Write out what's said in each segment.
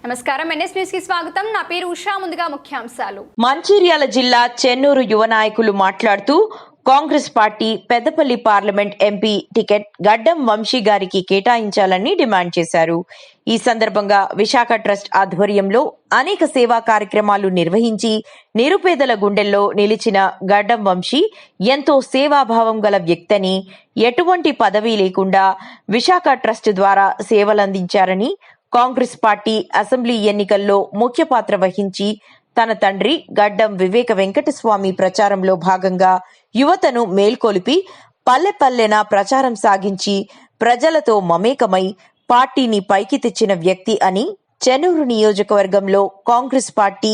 నమస్కారం NS news కి స్వాగతం. నా పేరు ఉషా. ముందుగా ముఖ్యాంశాలు. మంచిర్యాల జిల్లా చెన్నూరు యువ నాయకులు మాట్లాడుతూ Congress party Peddapalli parliament MP ticket గడ్డం వంశీ గారికి కేటాయించాలని డిమాండ్ చేశారు. ఈ సందర్భంగా విశాఖ ట్రస్ట్ ఆధ్వర్యంలో అనేక సేవా కార్యక్రమాలు నిర్వహించి నిరుపేదల గుండెల్లో నిలిచిన గడ్డం వంశీ ఎంతో సేవాభావం గల వ్యక్తని, ఎటువంటి పదవి లేకుండా విశాఖ ట్రస్ట్ ద్వారా సేవలందించారని, కాంగ్రెస్ పార్టీ అసెంబ్లీ ఎన్నికల్లో ముఖ్య పాత్ర వహించి తన తండ్రి గడ్డం వివేక వెంకటస్వామి ప్రచారంలో భాగంగా యువతను మేల్కొలిపి పల్లె పల్లెన ప్రచారం సాగించి ప్రజలతో మమేకమై పార్టీని పైకి తెచ్చిన వ్యక్తి అని, చెన్నూరు నియోజకవర్గంలో కాంగ్రెస్ పార్టీ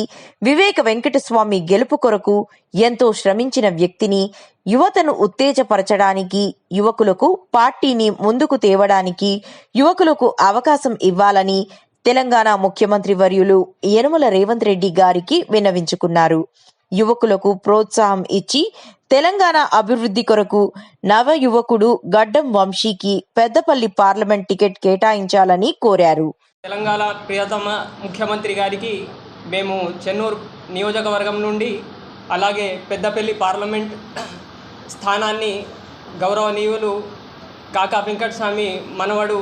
వివేక వెంకటస్వామి గెలుపు కొరకు ఎంతో శ్రమించిన వ్యక్తిని, యువతను ఉత్తేజపరచడానికి, యువకులకు పార్టీని ముందుకు తేవడానికి యువకులకు అవకాశం ఇవ్వాలని తెలంగాణ ముఖ్యమంత్రి వర్యులు యనమల రేవంత్ రెడ్డి గారికి విన్నవించుకున్నారు. యువకులకు ప్రోత్సాహం ఇచ్చి తెలంగాణ అభివృద్ధి కొరకు నవ యువకుడు గడ్డం వంశీకి పెద్దపల్లి పార్లమెంట్ టికెట్ కేటాయించాలని కోరారు. తెలంగాణ ప్రియతమ ముఖ్యమంత్రి గారికి మేము చెన్నూరు నియోజకవర్గం నుండి అలాగే పెద్దపల్లి పార్లమెంట్ స్థానాన్ని గౌరవనీయులు కాకా వెంకటస్వామి మనవడు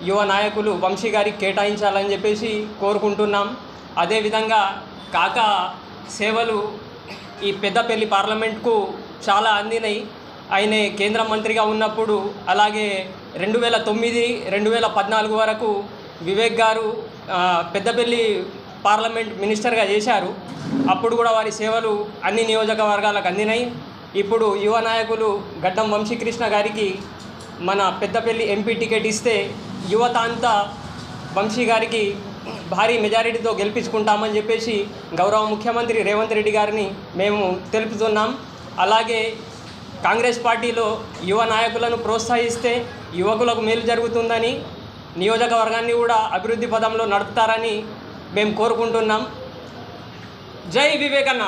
యువ నాయకులు వంశీ గారికి కేటాయించాలని చెప్పేసి కోరుకుంటున్నాం. అదేవిధంగా కాకా సేవలు ఈ పెద్దపల్లి పార్లమెంట్కు చాలా అందినాయి. ఆయన కేంద్ర మంత్రిగా ఉన్నప్పుడు, అలాగే 2009, 2014 వరకు వివేక్ గారు పెద్దపల్లి పార్లమెంట్ మినిస్టర్గా చేశారు. అప్పుడు కూడా వారి సేవలు అన్ని నియోజకవర్గాలకు అందినాయి. ఇప్పుడు యువ నాయకులు గడ్డం వంశీకృష్ణ గారికి మన పెద్దపల్లి ఎంపీ టికెట్ ఇస్తే యువత అంతా వంశీ గారికి భారీ మెజారిటీతో గెలిపించుకుంటామని చెప్పేసి గౌరవ ముఖ్యమంత్రి రేవంత్ రెడ్డి గారిని మేము తెలుపుతున్నాం. అలాగే కాంగ్రెస్ పార్టీలో యువ నాయకులను ప్రోత్సహిస్తే యువకులకు మేలు జరుగుతుందని, నియోజకవర్గాన్ని కూడా అభివృద్ధి పదంలో నడుపుతారని మేము కోరుకుంటున్నాం. జై వివేకన్న.